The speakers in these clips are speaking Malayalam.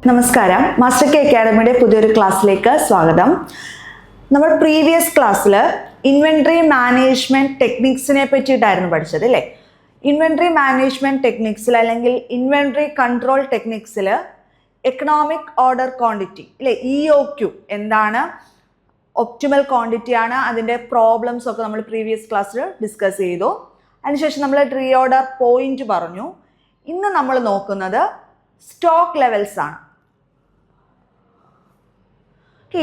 നമസ്കാരം, മാസ്റ്റർ കെ അക്കാഡമിയുടെ പുതിയൊരു ക്ലാസ്സിലേക്ക് സ്വാഗതം. നമ്മൾ പ്രീവിയസ് ക്ലാസ്സിൽ ഇൻവെൻട്രി മാനേജ്മെന്റ് ടെക്നിക്സിനെ പറ്റിയിട്ടായിരുന്നു പഠിച്ചത് അല്ലേ? ഇൻവെൻട്രി മാനേജ്മെന്റ് ടെക്നിക്സിൽ അല്ലെങ്കിൽ ഇൻവെൻട്രി കൺട്രോൾ ടെക്നിക്സിൽ എക്കണോമിക് ഓർഡർ ക്വാണ്ടിറ്റി അല്ലേ, EOQ എന്താണ്, ഒപ്റ്റിമൽ ക്വാണ്ടിറ്റി ആണ്, അതിൻ്റെ പ്രോബ്ലംസ് ഒക്കെ നമ്മൾ പ്രീവിയസ് ക്ലാസ്സിൽ ഡിസ്കസ് ചെയ്തു. അതിനുശേഷം നമ്മൾ റീ ഓർഡർ പോയിന്റ് പറഞ്ഞു. ഇന്ന് നമ്മൾ നോക്കുന്നത് സ്റ്റോക്ക് ലെവൽസ് ആണ്.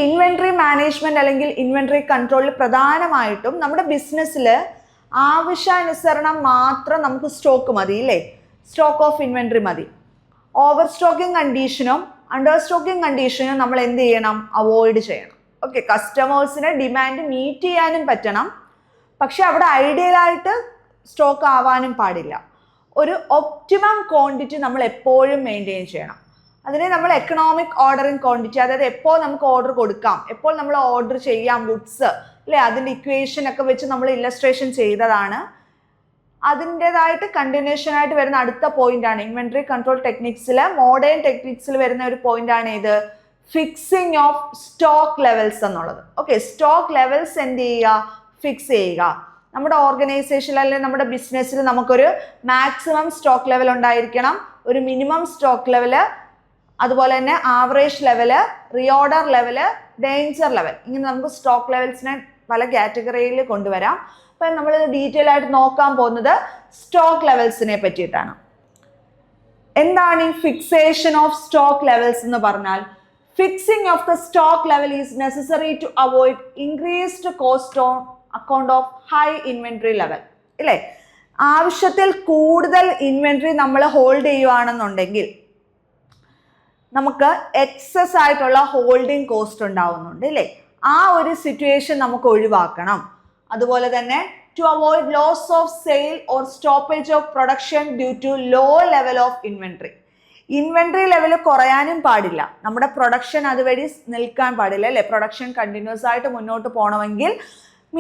ഇൻവെൻട്രി മാനേജ്മെന്റ് അല്ലെങ്കിൽ ഇൻവെൻട്രി കൺട്രോളിൽ പ്രധാനമായിട്ടും നമ്മുടെ ബിസിനസ്സിൽ ആവശ്യാനുസരണം മാത്രം നമുക്ക് സ്റ്റോക്ക് മതി അല്ലേ, സ്റ്റോക്ക് ഓഫ് ഇൻവെൻട്രി മതി. ഓവർ സ്റ്റോക്കിംഗ് കണ്ടീഷനും അണ്ടർ സ്റ്റോക്കിംഗ് കണ്ടീഷനും നമ്മൾ എന്ത് ചെയ്യണം, അവോയ്ഡ് ചെയ്യണം. ഓക്കെ, കസ്റ്റമേഴ്സിന് ഡിമാൻഡ് മീറ്റ് ചെയ്യാനും പറ്റണം, പക്ഷെ അവിടെ ഐഡിയലായിട്ട് സ്റ്റോക്ക് ആവാനും പാടില്ല. ഒരു ഒപ്റ്റിമം ക്വാണ്ടിറ്റി നമ്മൾ എപ്പോഴും മെയിൻറ്റെയിൻ ചെയ്യണം. അതിനെ നമ്മൾ എക്കണോമിക് ഓർഡറിങ് ക്വാണ്ടിറ്റി, അതായത് എപ്പോൾ നമുക്ക് ഓർഡർ കൊടുക്കാം, എപ്പോൾ നമ്മൾ ഓർഡർ ചെയ്യാം ഗുഡ്സ് അല്ലേ, അതിൻ്റെ ഇക്വേഷൻ ഒക്കെ വെച്ച് നമ്മൾ ഇല്ലസ്ട്രേഷൻ ചെയ്തതാണ്. അതിൻ്റെതായിട്ട് കണ്ടിന്യൂഷൻ ആയിട്ട് വരുന്ന അടുത്ത പോയിന്റ് ആണ് ഇൻവെൻട്രി കൺട്രോൾ ടെക്നിക്സിൽ, മോഡേൺ ടെക്നിക്സിൽ വരുന്ന ഒരു പോയിന്റ് ആണ് ഇത് ഫിക്സിങ് ഓഫ് സ്റ്റോക്ക് ലെവൽസ് എന്നുള്ളത്. ഓക്കെ, സ്റ്റോക്ക് ലെവൽസ് എന്ത് ചെയ്യുക, ഫിക്സ് ചെയ്യുക. നമ്മുടെ ഓർഗനൈസേഷനിൽ അല്ലെങ്കിൽ നമ്മുടെ ബിസിനസ്സിൽ നമുക്കൊരു മാക്സിമം സ്റ്റോക്ക് ലെവൽ ഉണ്ടായിരിക്കണം, ഒരു മിനിമം സ്റ്റോക്ക് ലെവല്, അതുപോലെ തന്നെ average level, reorder level, danger level, ഇങ്ങനെ നമുക്ക് സ്റ്റോക്ക് ലെവൽസിനെ പല കാറ്റഗറിയിൽ കൊണ്ടുവരാം. അപ്പം നമ്മൾ ഡീറ്റെയിൽ ആയിട്ട് നോക്കാൻ പോകുന്നത് സ്റ്റോക്ക് ലെവൽസിനെ പറ്റിയിട്ടാണ്. എന്താണ് ഈ ഫിക്സേഷൻ ഓഫ് സ്റ്റോക്ക് ലെവൽസ് എന്ന് പറഞ്ഞാൽ, fixing of the stock level is necessary to avoid increased cost on account of high inventory level അല്ലേ. ആവശ്യത്തിൽ കൂടുതൽ ഇൻവെൻട്രി നമ്മൾ ഹോൾഡ് ചെയ്യുവാണെന്നുണ്ടെങ്കിൽ നമുക്ക് എക്സസ് ആയിട്ടുള്ള ഹോൾഡിംഗ് കോസ്റ്റ് ഉണ്ടാവുന്നുണ്ട് അല്ലേ. ആ ഒരു സിറ്റുവേഷൻ നമുക്ക് ഒഴിവാക്കണം. അതുപോലെ തന്നെ to avoid loss of sale or stoppage of production due to low level of inventory. Inventory level കുറയാനും പാടില്ല, നമ്മുടെ പ്രൊഡക്ഷൻ അതുവഴി നിൽക്കാൻ പാടില്ല അല്ലേ. പ്രൊഡക്ഷൻ കണ്ടിന്യൂസ് ആയിട്ട് മുന്നോട്ട് പോകണമെങ്കിൽ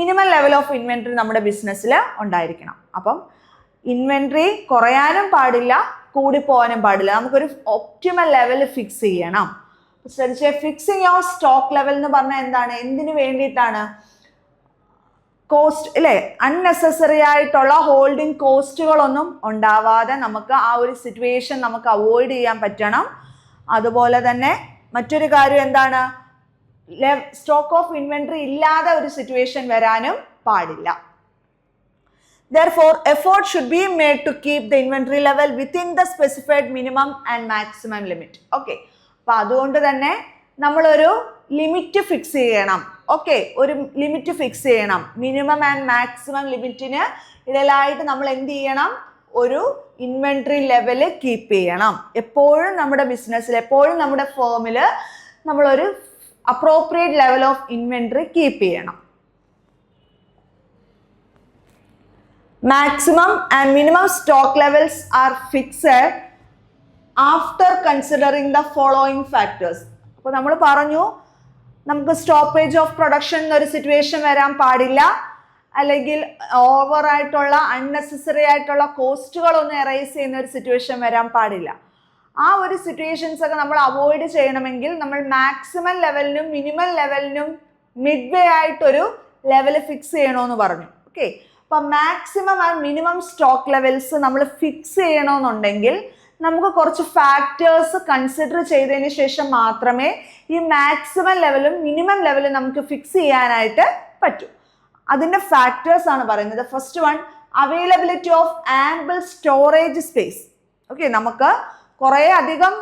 മിനിമം ലെവൽ ഓഫ് ഇൻവെൻട്രി നമ്മുടെ ബിസിനസ്സിൽ ഉണ്ടായിരിക്കണം. അപ്പം ഇൻവെൻട്രി കുറയാനും പാടില്ല, കൂടിപ്പോകാനും പാടില്ല, നമുക്കൊരു ഒപ്റ്റിമൽ ലെവൽ ഫിക്സ് ചെയ്യണം. ശ്രദ്ധിച്ചേ, ഫിക്സിങ് ഓഫ് സ്റ്റോക്ക് ലെവൽ എന്ന് പറഞ്ഞാൽ എന്താണ്, എന്തിനു വേണ്ടിയിട്ടാണ്, കോസ്റ്റ് അല്ലേ, അൺനെസസറി ആയിട്ടുള്ള ഹോൾഡിംഗ് കോസ്റ്റുകളൊന്നും ഉണ്ടാവാതെ നമുക്ക് ആ ഒരു സിറ്റുവേഷൻ നമുക്ക് അവോയ്ഡ് ചെയ്യാൻ പറ്റണം. അതുപോലെ തന്നെ മറ്റൊരു കാര്യം എന്താണ്, സ്റ്റോക്ക് ഓഫ് ഇൻവെൻട്രി ഇല്ലാതെ ഒരു സിറ്റുവേഷൻ വരാനും പാടില്ല. Therefore, effort should be made to keep the inventory level within the specified minimum and maximum limit. Okay, അപ്പോൾ അതുകൊണ്ട് തന്നെ നമ്മളൊരു ലിമിറ്റ് ഫിക്സ് ചെയ്യണം. ഓക്കെ, ഒരു ലിമിറ്റ് ഫിക്സ് ചെയ്യണം. മിനിമം ആൻഡ് മാക്സിമം ലിമിറ്റിന് ഇടയിലായിട്ട് നമ്മൾ എന്ത് ചെയ്യണം, ഒരു ഇൻവെൻട്രി ലെവല് കീപ്പ് ചെയ്യണം. എപ്പോഴും നമ്മുടെ ബിസിനസ്സിൽ, എപ്പോഴും നമ്മുടെ ഫേമിൽ നമ്മളൊരു appropriate level of inventory keep ചെയ്യണം. Maximum and minimum stock levels are fixed after considering the following factors. അപ്പോൾ നമ്മൾ പറഞ്ഞു, നമുക്ക് സ്റ്റോപ്പേജ് ഓഫ് പ്രൊഡക്ഷൻ എന്നൊരു സിറ്റുവേഷൻ വരാൻ പാടില്ല, അല്ലെങ്കിൽ ഓവർ ആയിട്ടുള്ള അൺനെസസറി ആയിട്ടുള്ള കോസ്റ്റുകളൊന്നും എറേസ് ചെയ്യുന്ന ഒരു സിറ്റുവേഷൻ വരാൻ പാടില്ല. ആ ഒരു സിറ്റുവേഷൻസ് ഒക്കെ നമ്മൾ അവോയ്ഡ് ചെയ്യണമെങ്കിൽ നമ്മൾ മാക്സിമം ലെവലിനും മിനിമം ലെവലിനും മിഡ് വേ ആയിട്ടൊരു ലെവൽ ഫിക്സ് ചെയ്യണമെന്ന് പറഞ്ഞു. ഓക്കെ, അപ്പം maximum and minimum stock levels നമ്മൾ ഫിക്സ് ചെയ്യണമെന്നുണ്ടെങ്കിൽ നമുക്ക് കുറച്ച് ഫാക്ടേഴ്സ് കൺസിഡർ ചെയ്തതിന് ശേഷം മാത്രമേ ഈ മാക്സിമം ലെവലും മിനിമം ലെവലും നമുക്ക് ഫിക്സ് ചെയ്യാനായിട്ട് പറ്റൂ. അതിൻ്റെ ഫാക്ടേഴ്സ് ആണ് പറയുന്നത്. First one, availability of ample storage space. Okay, നമുക്ക് കുറേ അധികം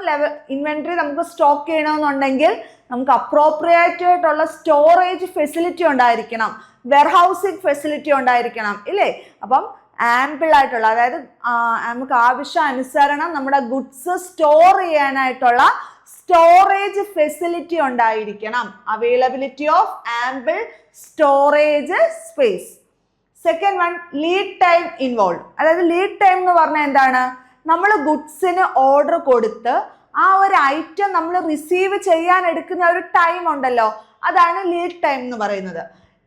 ഇൻവെൻട്രി നമുക്ക് സ്റ്റോക്ക് ചെയ്യണമെന്നുണ്ടെങ്കിൽ നമുക്ക് അപ്രോപ്രിയേറ്റ് ആയിട്ടുള്ള സ്റ്റോറേജ് ഫെസിലിറ്റി ഉണ്ടായിരിക്കണം, വെയർഹൗസിംഗ് ഫെസിലിറ്റി ഉണ്ടായിരിക്കണം ഇല്ലേ. അപ്പം ആംപിൾ ആയിട്ടുള്ള, അതായത് നമുക്ക് ആവശ്യാനുസരണം നമ്മുടെ ഗുഡ്സ് സ്റ്റോർ ചെയ്യാനായിട്ടുള്ള സ്റ്റോറേജ് ഫെസിലിറ്റി ഉണ്ടായിരിക്കണം. Availability of ample storage space. Second one, lead time involve. അതായത് ലീഡ് ടൈം എന്ന് പറഞ്ഞാൽ എന്താണ്, നമ്മൾ ഗുഡ്സിന് ഓർഡർ കൊടുത്ത് ആ ഒരു ഐറ്റം നമ്മൾ റിസീവ് ചെയ്യാൻ എടുക്കുന്ന ഒരു ടൈം ഉണ്ടല്ലോ, അതാണ് ലീഡ് ടൈം എന്ന് പറയുന്നത്.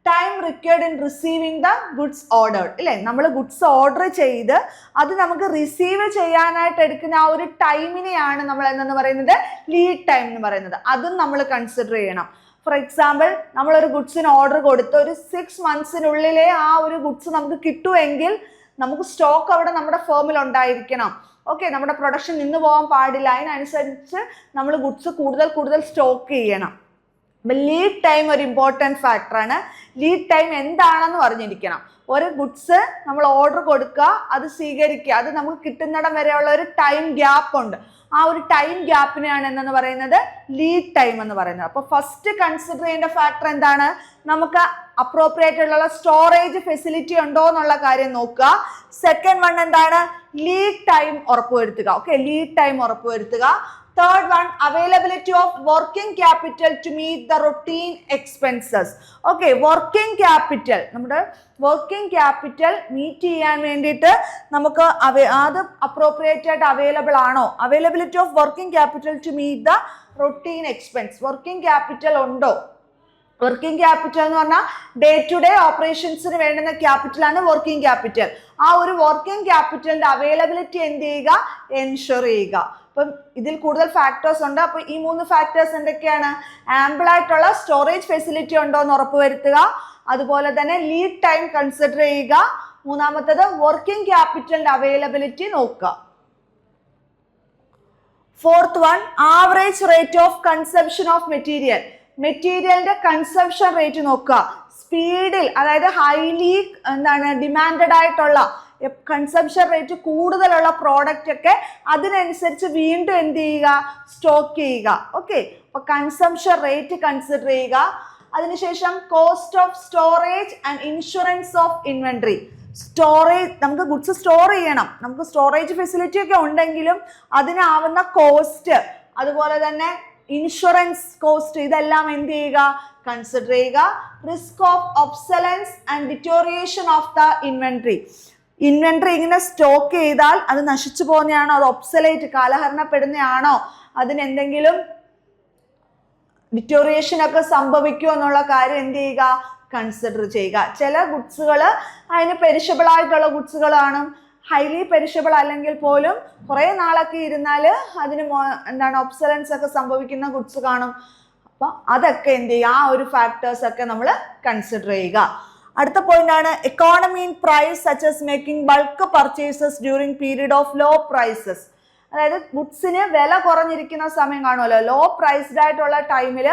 Time required in receiving the goods ordered ഇല്ലേ, നമ്മൾ ഗുഡ്സ് ഓർഡർ ചെയ്ത് അത് നമുക്ക് റിസീവ് ചെയ്യാനായിട്ട് എടുക്കുന്ന ആ ഒരു ടൈമിനെയാണ് നമ്മൾ എന്തെന്ന് പറയുന്നത്, ലീഡ് ടൈം എന്ന് പറയുന്നത്. അതും നമ്മൾ കൺസിഡർ ചെയ്യണം. ഫോർ എക്സാമ്പിൾ, നമ്മളൊരു ഗുഡ്സിന് ഓർഡർ കൊടുത്ത് ഒരു 6 monthsനുള്ളിലെ ആ ഒരു ഗുഡ്സ് നമുക്ക് കിട്ടുമെങ്കിൽ നമുക്ക് സ്റ്റോക്ക് അവിടെ നമ്മുടെ ഫേമിൽ ഉണ്ടായിരിക്കണം. ഓക്കെ, നമ്മുടെ പ്രൊഡക്ഷൻ നിന്ന് പോകാൻ പാടില്ല. അതിനനുസരിച്ച് നമ്മൾ ഗുഡ്സ് കൂടുതൽ സ്റ്റോക്ക് ചെയ്യണം. അപ്പം ലീഡ് ടൈം ഒരു ഇമ്പോർട്ടൻറ്റ് ഫാക്ടറാണ്. ലീഡ് ടൈം എന്താണെന്ന് പറഞ്ഞിരിക്കണം. ഒരു ഗുഡ്സ് നമ്മൾ ഓർഡർ കൊടുക്കുക, അത് സ്വീകരിക്കുക, അത് നമുക്ക് കിട്ടുന്നിടം വരെയുള്ള ഒരു ടൈം ഗ്യാപ്പ് ഉണ്ട്. ആ ഒരു ടൈം ഗ്യാപ്പിനെയാണ് എന്തെന്ന് പറയുന്നത്, ലീഡ് ടൈം എന്ന് പറയുന്നത്. അപ്പോൾ ഫസ്റ്റ് കൺസിഡർ ചെയ്യേണ്ട ഫാക്ടർ എന്താണ്, നമുക്ക് അപ്രോപ്രിയേറ്റ് ഉള്ള സ്റ്റോറേജ് ഫെസിലിറ്റി ഉണ്ടോ എന്നുള്ള കാര്യം നോക്കുക. സെക്കൻഡ് വൺ എന്താണ്, ലീഡ് ടൈം ഉറപ്പുവരുത്തുക. ഓക്കെ, ലീഡ് ടൈം ഉറപ്പുവരുത്തുക. Third one, availability of working capital to meet the routine expenses. Okay, working capital, നമ്മുടെ working capital മീറ്റ് ചെയ്യാൻ വേണ്ടിയിട്ട് നമുക്ക് അത് അപ്രോപ്രിയേറ്റ് ആയിട്ട് അവൈലബിൾ ആണോ, availability of working capital to meet the routine expense. Working capital ഉണ്ടോ? വർക്കിംഗ് ക്യാപിറ്റൽ എന്ന് പറഞ്ഞാൽ ഡേ ടു ഡേ ഓപ്പറേഷൻസിന് വേണ്ടുന്ന ക്യാപിറ്റലാണ് വർക്കിംഗ് ക്യാപിറ്റൽ. ആ ഒരു വർക്കിംഗ് ക്യാപിറ്റലിന്റെ അവൈലബിലിറ്റി എന്ത് ചെയ്യുക, എൻഷുർ ചെയ്യുക. അപ്പം ഇതിൽ കൂടുതൽ ഫാക്ടേഴ്സ് ഉണ്ട്. അപ്പോൾ ഈ 3 ഫാക്ടേഴ്സ് എന്തൊക്കെയാണ്, ആംബിൾ ആയിട്ടുള്ള സ്റ്റോറേജ് ഫെസിലിറ്റി ഉണ്ടോ എന്ന് ഉറപ്പുവരുത്തുക, അതുപോലെ തന്നെ ലീഡ് ടൈം കൺസിഡർ ചെയ്യുക, മൂന്നാമത്തത് വർക്കിംഗ് ക്യാപിറ്റലിന്റെ അവൈലബിലിറ്റി നോക്കുക. Fourth one, average rate of consumption of material. മെറ്റീരിയലിന്റെ കൺസംപ്ഷൻ റേറ്റ് നോക്കുക. സ്പീഡിൽ, അതായത് ഹൈലി ഡിമാൻഡഡ് ആയിട്ടുള്ള കൺസംപ്ഷൻ റേറ്റ് കൂടുതലുള്ള പ്രോഡക്റ്റ് ഒക്കെ അതിനനുസരിച്ച് വീണ്ടും എന്ത് ചെയ്യുക, സ്റ്റോക്ക് ചെയ്യുക. ഓക്കെ, അപ്പൊ കൺസംപ്ഷൻ റേറ്റ് കൺസിഡർ ചെയ്യുക. അതിനുശേഷം cost of storage and insurance of inventory. Storage, നമുക്ക് ഗുഡ്സ് സ്റ്റോർ ചെയ്യണം, നമുക്ക് സ്റ്റോറേജ് ഫെസിലിറ്റി ഒക്കെ ഉണ്ടെങ്കിലും അതിനാവുന്ന കോസ്റ്റ്, അതുപോലെ തന്നെ ഇൻഷുറൻസ് കോസ്റ്റ്, ഇതെല്ലാം എന്ത് ചെയ്യുക, കൺസിഡർ ചെയ്യുക. Risk of obsolescence and deterioration of the inventory. Inventory ഇങ്ങനെ സ്റ്റോക്ക് ചെയ്താൽ അത് നശിച്ചു പോകുന്നതാണോ, അത് ഒബ്സലേറ്റ് കാലഹരണപ്പെടുന്നതാണോ, അതിനെന്തെങ്കിലും ഡിറ്റോറിയേഷൻ ഒക്കെ സംഭവിക്കുമോ എന്നുള്ള കാര്യം എന്ത് ചെയ്യുക, കൺസിഡർ ചെയ്യുക. ചില ഗുഡ്സുകൾ അതിന് പെരിഷബിൾ ആയിട്ടുള്ള ഗുഡ്സുകളാണ്, ഹൈലി പെരിഷബിൾ അല്ലെങ്കിൽ പോലും കുറേ നാളൊക്കെ ഇരുന്നാൽ അതിന് ഒബ്സലൻസ് ഒക്കെ സംഭവിക്കുന്ന ഗുഡ്സ് കാണും. അപ്പം അതൊക്കെ എന്ത് ചെയ്യുക, ആ ഒരു ഫാക്ടേഴ്സ് ഒക്കെ നമ്മൾ കൺസിഡർ ചെയ്യുക. അടുത്ത പോയിന്റ് ആണ് economy in price such as making bulk purchases during period of low prices. അതായത് ഗുഡ്സിന് വില കുറഞ്ഞിരിക്കുന്ന സമയം കാണുമല്ലോ, ലോ പ്രൈസ്ഡ് ആയിട്ടുള്ള ടൈമിൽ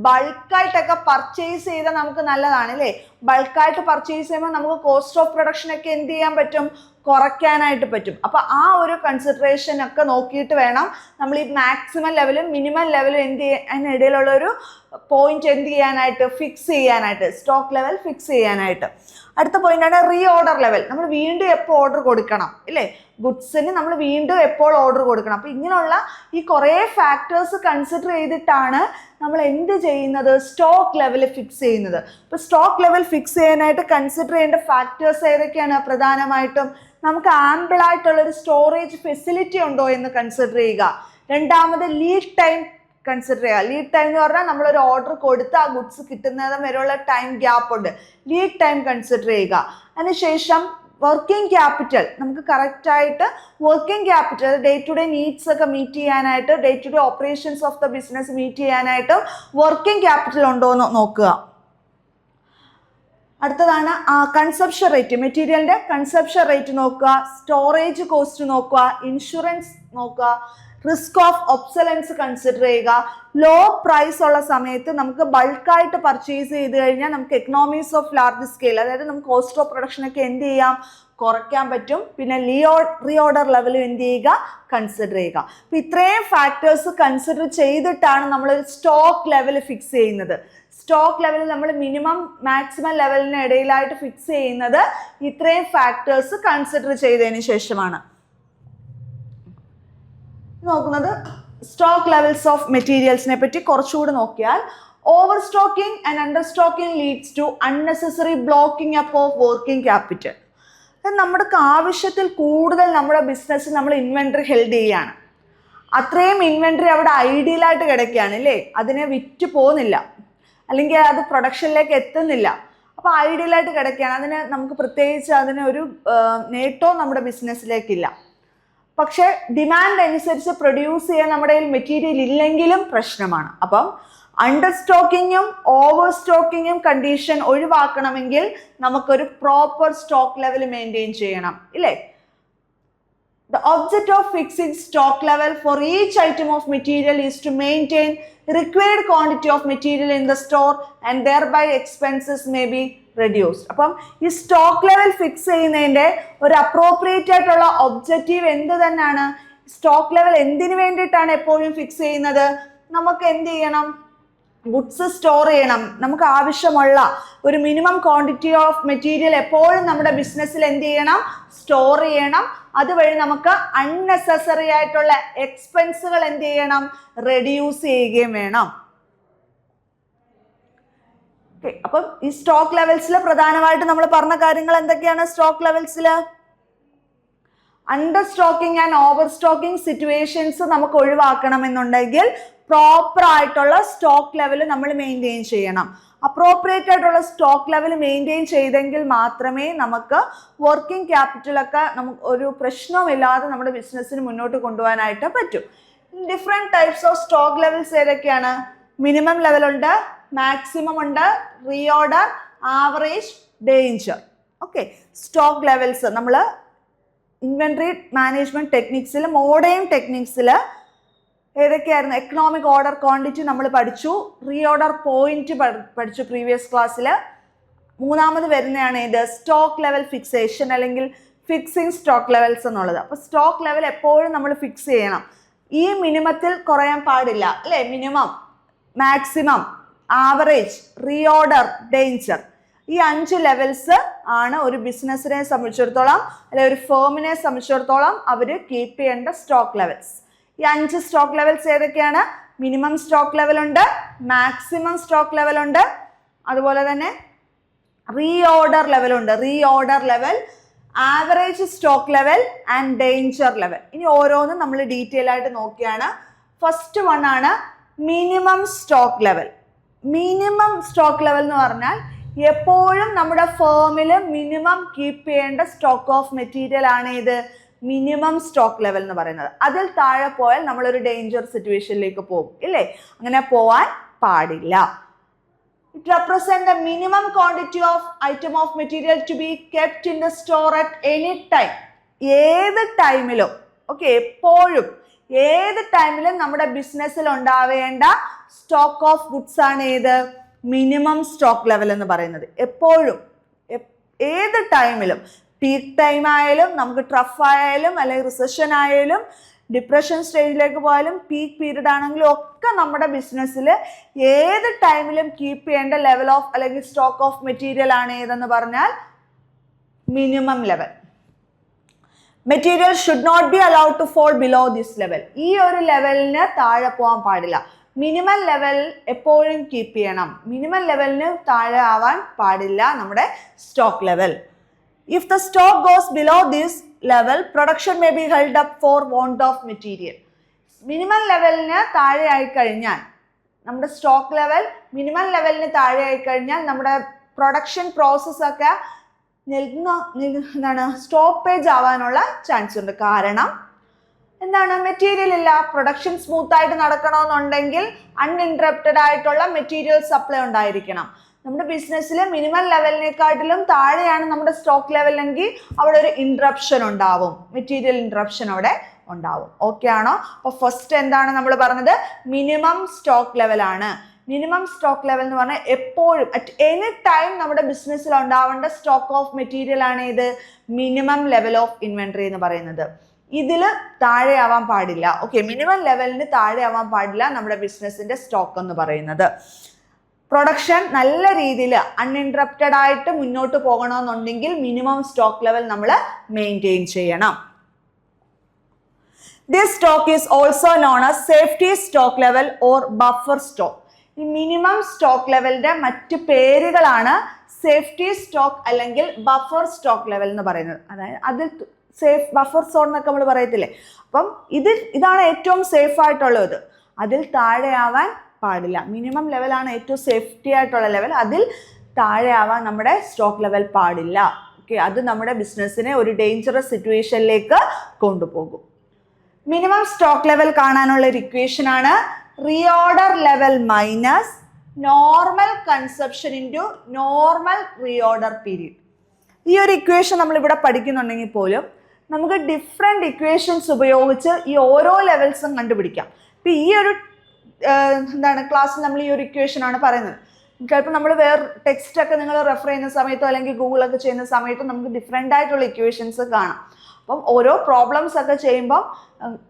ബൾക്കായിട്ടൊക്കെ പർച്ചേസ് ചെയ്താൽ നമുക്ക് നല്ലതാണ് അല്ലേ. ബൾക്കായിട്ട് പർച്ചേസ് ചെയ്യുമ്പോൾ നമുക്ക് കോസ്റ്റ് ഓഫ് പ്രൊഡക്ഷൻ ഒക്കെ എന്ത് ചെയ്യാൻ പറ്റും, കുറയ്ക്കാനായിട്ട് പറ്റും. അപ്പൊ ആ ഒരു കൺസിഡറേഷൻ ഒക്കെ നോക്കിയിട്ട് വേണം നമ്മൾ ഈ മാക്സിമം ലെവലും മിനിമം ലെവലും അതിനിടയിലുള്ള ഒരു പോയിന്റ് എന്ത് ചെയ്യാനായിട്ട്, ഫിക്സ് ചെയ്യാനായിട്ട്, സ്റ്റോക്ക് ലെവൽ ഫിക്സ് ചെയ്യാനായിട്ട്. അടുത്ത പോയിന്റ് ആണ് റീ ഓർഡർ ലെവൽ. നമ്മൾ വീണ്ടും എപ്പോൾ ഓർഡർ കൊടുക്കണം ഇല്ലേ, ഗുഡ്സിന് നമ്മൾ വീണ്ടും എപ്പോൾ ഓർഡർ കൊടുക്കണം. അപ്പൊ ഇങ്ങനെയുള്ള ഈ കുറേ ഫാക്ടേഴ്സ് കൺസിഡർ ചെയ്തിട്ടാണ് നമ്മൾ എന്ത് ചെയ്യുന്നത്, സ്റ്റോക്ക് ലെവൽ ഫിക്സ് ചെയ്യുന്നത്. ഇപ്പൊ സ്റ്റോക്ക് ലെവൽ ഫിക്സ് ചെയ്യാനായിട്ട് കൺസിഡർ ചെയ്യേണ്ട ഫാക്ടേഴ്സ് ഏതൊക്കെയാണ്, പ്രധാനമായിട്ടും നമുക്ക് ആംബിൾ ആയിട്ടുള്ള ഒരു സ്റ്റോറേജ് ഫെസിലിറ്റി ഉണ്ടോ എന്ന് കൺസിഡർ ചെയ്യുക. രണ്ടാമത് ലീഡ് ടൈം കൺസിഡർ ചെയ്യുക. ലീഡ് ടൈം എന്ന് പറഞ്ഞാൽ നമ്മളൊരു ഓർഡർ കൊടുത്ത് ആ ഗുഡ്സ് കിട്ടുന്നതും വരെയുള്ള ടൈം ഗ്യാപ്പ് ഉണ്ട്, ലീഡ് ടൈം കൺസിഡർ ചെയ്യുക. അതിനുശേഷം വർക്കിംഗ് ക്യാപിറ്റൽ, നമുക്ക് കറക്റ്റ് ആയിട്ട് working capital day to day needs ഒക്കെ മീറ്റ് ചെയ്യാനായിട്ട്, day to day operations of the business meet ചെയ്യാനായിട്ട് വർക്കിംഗ് ക്യാപിറ്റൽ ഉണ്ടോ എന്ന് നോക്കുക. അടുത്തതാണ് കൺസംപ്ഷൻ റേറ്റ്, മെറ്റീരിയലിന്റെ കൺസംപ്ഷൻ റേറ്റ് നോക്കുക, സ്റ്റോറേജ് കോസ്റ്റ് നോക്കുക, ഇൻഷുറൻസ് നോക്കുക, റിസ്ക് ഓഫ് ഒബ്സലൻസ് കൺസിഡർ ചെയ്യുക. ലോ പ്രൈസ് ഉള്ള സമയത്ത് നമുക്ക് ബൾക്കായിട്ട് പർച്ചേസ് ചെയ്ത് കഴിഞ്ഞാൽ നമുക്ക് എക്കണോമീസ് ഓഫ് ലാർജ് സ്കെയിൽ, അതായത് നമുക്ക് കോസ്റ്റ് ഓഫ് പ്രൊഡക്ഷൻ ഒക്കെ എന്ത് ചെയ്യാം, കുറയ്ക്കാൻ പറ്റും. പിന്നെ റീ ഓർഡർ ലെവലും എന്ത് ചെയ്യുക, കൺസിഡർ ചെയ്യുക. അപ്പം ഇത്രയും ഫാക്ടേഴ്സ് കൺസിഡർ ചെയ്തിട്ടാണ് നമ്മൾ സ്റ്റോക്ക് ലെവൽ ഫിക്സ് ചെയ്യുന്നത്. സ്റ്റോക്ക് ലെവൽ നമ്മൾ മിനിമം മാക്സിമം ലെവലിന് ഇടയിലായിട്ട് ഫിക്സ് ചെയ്യുന്നത് ഇത്രയും ഫാക്ടേഴ്സ് കൺസിഡർ ചെയ്തതിന് ശേഷമാണ്. നോക്കുന്നത് സ്റ്റോക്ക് ലെവൽസ് ഓഫ് മെറ്റീരിയൽസിനെ പറ്റി കുറച്ചുകൂടി നോക്കിയാൽ, over stocking and under stocking leads to unnecessary blocking up of working capital. നമ്മുടെ ആവശ്യത്തിൽ കൂടുതൽ നമ്മുടെ ബിസിനസ്സിൽ നമ്മൾ ഇൻവെന്ററി ഹെൽഡ് ചെയ്യുകയാണ്, അത്രയും ഇൻവെന്ററി അവിടെ ഐഡിയലായിട്ട് കിടക്കുകയാണ് അല്ലേ, അതിനെ വിറ്റ് പോകുന്നില്ല അല്ലെങ്കിൽ അത് പ്രൊഡക്ഷനിലേക്ക് എത്തുന്നില്ല. അപ്പോൾ ഐഡിയലായിട്ട് കിടക്കുകയാണ്. അതിന് നമുക്ക് പ്രത്യേകിച്ച് അതിനൊരു നേട്ടവും നമ്മുടെ ബിസിനസ്സിലേക്കില്ല. പക്ഷേ ഡിമാൻഡ് അനുസരിച്ച് പ്രൊഡ്യൂസ് ചെയ്യാൻ നമ്മുടെ കയ്യിൽ മെറ്റീരിയൽ ഇല്ലെങ്കിലും പ്രശ്നമാണ്. അപ്പം അണ്ടർ സ്റ്റോക്കിങ്ങും ഓവർ സ്റ്റോക്കിങ്ങും കണ്ടീഷൻ ഒഴിവാക്കണമെങ്കിൽ നമുക്കൊരു പ്രോപ്പർ സ്റ്റോക്ക് ലെവൽ മെയിൻറ്റെയിൻ ചെയ്യണം, ഇല്ലേ? The object of fixing stock level for each item of material is to maintain required quantity of material in the store and thereby expenses may be reduced. അപ്പം ഈ സ്റ്റോക്ക് ലെവൽ ഫിക്സ് ചെയ്യുന്നതിൻ്റെ ഒരു അപ്രോപ്രിയേറ്റ് ആയിട്ടുള്ള ഒബ്ജക്റ്റീവ് എന്ത് തന്നെയാണ്? സ്റ്റോക്ക് ലെവൽ എന്തിനു വേണ്ടിയിട്ടാണ് എപ്പോഴും ഫിക്സ് ചെയ്യുന്നത്? നമുക്ക് എന്ത് ചെയ്യണം? ഗുഡ്സ് സ്റ്റോർ ചെയ്യണം. നമുക്ക് ആവശ്യമുള്ള ഒരു മിനിമം ക്വാണ്ടിറ്റി ഓഫ് മെറ്റീരിയൽ എപ്പോഴും നമ്മുടെ ബിസിനസ്സിൽ എന്ത് ചെയ്യണം? സ്റ്റോർ ചെയ്യണം. അതുവഴി നമുക്ക് അൺനെസസറി ആയിട്ടുള്ള എക്സ്പെൻസുകൾ എന്ത് ചെയ്യണം? റെഡ്യൂസ് ചെയ്യുകയും വേണം. അപ്പം ഈ സ്റ്റോക്ക് ലെവൽസിൽ പ്രധാനമായിട്ട് നമ്മൾ പറഞ്ഞ കാര്യങ്ങൾ എന്തൊക്കെയാണ്? സ്റ്റോക്ക് ലെവൽസിൽ under stocking and over stocking situations നമുക്ക് ഒഴിവാക്കണമെന്നുണ്ടെങ്കിൽ പ്രോപ്പർ ആയിട്ടുള്ള സ്റ്റോക്ക് ലെവൽ നമ്മൾ മെയിൻറ്റെയിൻ ചെയ്യണം. അപ്രോപ്രിയേറ്റ് ആയിട്ടുള്ള സ്റ്റോക്ക് ലെവൽ മെയിൻറ്റെയിൻ ചെയ്തെങ്കിൽ മാത്രമേ നമുക്ക് വർക്കിംഗ് ക്യാപിറ്റലൊക്കെ നമുക്ക് ഒരു പ്രശ്നവുമില്ലാതെ നമ്മുടെ ബിസിനസ്സിന് മുന്നോട്ട് കൊണ്ടുപോകാനായിട്ട് പറ്റും. Different types of stock levels ഏതൊക്കെയാണ്? മിനിമം ലെവലുണ്ട്, മാക്സിമം ഉണ്ട്, reorder, average, danger. Okay, stock levels നമ്മൾ ഇൻവെൻട്രി മാനേജ്മെന്റ് ടെക്നിക്സിൽ, മോഡേൺ ടെക്നിക്സിൽ ഏതൊക്കെയായിരുന്നു? എക്കണോമിക് ഓർഡർ ക്വാണ്ടിറ്റി നമ്മൾ പഠിച്ചു, റീഓർഡർ പോയിന്റ് പഠിച്ചു പ്രീവിയസ് ക്ലാസ്സിൽ. മൂന്നാമത് വരുന്നതാണ് ഇത് സ്റ്റോക്ക് ലെവൽ ഫിക്സേഷൻ അല്ലെങ്കിൽ ഫിക്സിങ് സ്റ്റോക്ക് ലെവൽസ് എന്നുള്ളത്. അപ്പോൾ സ്റ്റോക്ക് ലെവൽ എപ്പോഴും നമ്മൾ ഫിക്സ് ചെയ്യണം. ഈ മിനിമത്തിൽ കുറയാൻ പാടില്ല, അല്ലേ? Minimum, maximum, average, reorder, danger. ഈ 5 ലെവൽസ് ആണ് ഒരു ബിസിനസ്സിനെ സംബന്ധിച്ചിടത്തോളം അല്ലെങ്കിൽ ഒരു ഫേമിനെ സംബന്ധിച്ചിടത്തോളം അവർ കീപ്പ് ചെയ്യേണ്ട സ്റ്റോക്ക് ലെവൽസ്. ഈ 5 സ്റ്റോക്ക് ലെവൽസ് ഏതൊക്കെയാണ്? മിനിമം സ്റ്റോക്ക് ലെവൽ ഉണ്ട്, മാക്സിമം സ്റ്റോക്ക് ലെവൽ ഉണ്ട്, അതുപോലെ തന്നെ റീഓർഡർ ലെവൽ ഉണ്ട്, reorder level, average stock level and danger level. ഇനി ഓരോന്നും നമ്മൾ ഡീറ്റെയിൽ ആയിട്ട് നോക്കിയാണ്. ഫസ്റ്റ് വൺ ആണ് minimum stock level. Minimum stock level എന്ന് പറഞ്ഞാൽ എപ്പോഴും നമ്മുടെ ഫേമിൽ മിനിമം കീപ്പ് ചെയ്യേണ്ട സ്റ്റോക്ക് ഓഫ് മെറ്റീരിയൽ ആണ് ഇത് മിനിമം സ്റ്റോക്ക് ലെവൽ എന്ന് പറയുന്നത്. അതിൽ താഴെ പോയാൽ നമ്മളൊരു ഡേഞ്ചർ സിറ്റുവേഷനിലേക്ക് പോകും, ഇല്ലേ? അങ്ങനെ പോവാൻ പാടില്ല. It represent the minimum quantity of item of material to be kept in the store at any time. ഏത് ടൈമിലും, ഓക്കെ, എപ്പോഴും ഏത് ടൈമിലും നമ്മുടെ ബിസിനസ്സിൽ ഉണ്ടാവേണ്ട സ്റ്റോക്ക് ഓഫ് ഗുഡ്സ് ആണ് ഏത്? മിനിമം സ്റ്റോക്ക് ലെവൽ എന്ന് പറയുന്നത്. എപ്പോഴും ഏത് ടൈമിലും, പീക്ക് ടൈം ആയാലും നമുക്ക് ട്രഫ് ആയാലും അല്ലെങ്കിൽ റിസഷൻ ആയാലും ഡിപ്രഷൻ സ്റ്റേജിലേക്ക് പോയാലും പീക്ക് പീരീഡ് ആണെങ്കിലും ഒക്കെ നമ്മുടെ ബിസിനസ്സിൽ ഏത് ടൈമിലും കീപ്പ് ചെയ്യേണ്ട ലെവൽ ഓഫ് അല്ലെങ്കിൽ സ്റ്റോക്ക് ഓഫ് മെറ്റീരിയൽ ആണ് ഏതെന്ന് പറഞ്ഞാൽ minimum level. Material should not be allowed to fall below this level. ഈ ഒരു ലെവലിന് താഴെ പോകാൻ പാടില്ല. മിനിമം ലെവൽ എപ്പോഴും കീപ്പ് ചെയ്യണം. മിനിമം ലെവലിന് താഴെ ആവാൻ പാടില്ല നമ്മുടെ stock level. If the stock goes below this level, production may be held up for want of material. Minimum ലെവലിന് താഴെ ആയി കഴിഞ്ഞാൽ നമ്മുടെ സ്റ്റോക്ക് ലെവൽ മിനിമം ലെവലിന് താഴെ ആയി കഴിഞ്ഞാൽ നമ്മുടെ പ്രൊഡക്ഷൻ പ്രോസസ്സൊക്കെ എന്താണ് സ്റ്റോപ്പേജ് ആവാനുള്ള ചാൻസ് ഉണ്ട്. കാരണം എന്താണ്? മെറ്റീരിയൽ ഇല്ല. പ്രൊഡക്ഷൻ സ്മൂത്ത് ആയിട്ട് നടക്കണമെന്നുണ്ടെങ്കിൽ അൺഇൻറ്ററപ്റ്റഡ് ആയിട്ടുള്ള മെറ്റീരിയൽ സപ്ലൈ ഉണ്ടായിരിക്കണം. നമ്മുടെ ബിസിനസ്സിൽ മിനിമം ലെവലിനെക്കാട്ടിലും താഴെയാണ് നമ്മുടെ സ്റ്റോക്ക് ലെവൽ എങ്കിൽ അവിടെ ഒരു ഇൻട്രപ്ഷൻ ഉണ്ടാവും, മെറ്റീരിയൽ ഇൻട്രപ്ഷൻ അവിടെ ഉണ്ടാവും. ഓക്കെ ആണോ? അപ്പോൾ ഫസ്റ്റ് എന്താണ് നമ്മൾ പറഞ്ഞത്? മിനിമം സ്റ്റോക്ക് ലെവലാണ്. മിനിമം സ്റ്റോക്ക് ലെവൽ എന്ന് പറഞ്ഞാൽ എപ്പോഴും അറ്റ് എനി ടൈം നമ്മുടെ ബിസിനസ്സിൽ ഉണ്ടാവേണ്ട സ്റ്റോക്ക് ഓഫ് മെറ്റീരിയൽ ആണ് ഇത് മിനിമം ലെവൽ ഓഫ് ഇൻവെന്ററി എന്ന് പറയുന്നത്. ഇതിൽ താഴെ ആവാൻ പാടില്ല. ഓക്കെ, മിനിമം ലെവലിന് താഴെ ആവാൻ പാടില്ല നമ്മുടെ ബിസിനസ്സിന്റെ സ്റ്റോക്ക് എന്ന് പറയുന്നത്. പ്രൊഡക്ഷൻ നല്ല രീതിയിൽ അൺഇൻറ്ററപ്റ്റഡ് ആയിട്ട് മുന്നോട്ട് പോകണമെന്നുണ്ടെങ്കിൽ മിനിമം സ്റ്റോക്ക് ലെവൽ നമ്മൾ മെയിൻറ്റെയിൻ ചെയ്യണം. This stock is also known as safety stock level or buffer stock. ഈ മിനിമം സ്റ്റോക്ക് ലെവലിന്റെ മറ്റ് പേരുകളാണ് സേഫ്റ്റി സ്റ്റോക്ക് അല്ലെങ്കിൽ ബഫർ സ്റ്റോക്ക് ലെവൽ എന്ന് പറയുന്നത്. അതായത് അതിൽ സേഫ് ബഫർ സോൺ എന്നൊക്കെ നമ്മൾ പറയത്തില്ലേ. അപ്പം ഇതാണ് ഏറ്റവും സേഫ് ആയിട്ടുള്ളത്. അതിൽ താഴെ ആവാൻ പാടില്ല. മിനിമം ലെവലാണ് ഏറ്റവും സേഫ്റ്റി ആയിട്ടുള്ള ലെവൽ. അതിൽ താഴെ ആവാൻ നമ്മുടെ സ്റ്റോക്ക് ലെവൽ പാടില്ല. ഓക്കെ, അത് നമ്മുടെ ബിസിനസ്സിനെ ഒരു ഡേഞ്ചറസ് സിറ്റുവേഷനിലേക്ക് കൊണ്ടുപോകും. മിനിമം സ്റ്റോക്ക് ലെവൽ കാണാനുള്ള ഒരു ഇക്വേഷൻ ആണ് reorder level minus normal consumption into normal reorder period. ഈ ഒരു ഇക്വേഷൻ നമ്മളിവിടെ പഠിക്കുന്നുണ്ടെങ്കിൽ പോലും നമുക്ക് ഡിഫറെൻറ്റ് ഇക്വേഷൻസ് ഉപയോഗിച്ച് ഈ ഓരോ ലെവൽസും കണ്ടുപിടിക്കാം. ഇപ്പം ഈ ഒരു ക്ലാസ്സിൽ നമ്മൾ ഈ ഒരു ഇക്വേഷനാണ് പറയുന്നത്. ചിലപ്പോൾ നമ്മൾ വേറെ ടെക്സ്റ്റൊക്കെ നിങ്ങൾ റെഫർ ചെയ്യുന്ന സമയത്തോ അല്ലെങ്കിൽ ഗൂഗിളൊക്കെ ചെയ്യുന്ന സമയത്തോ നമുക്ക് ഡിഫറെൻ്റ് ആയിട്ടുള്ള ഇക്വേഷൻസ് കാണാം. അപ്പം ഓരോ പ്രോബ്ലംസ് ഒക്കെ ചെയ്യുമ്പോൾ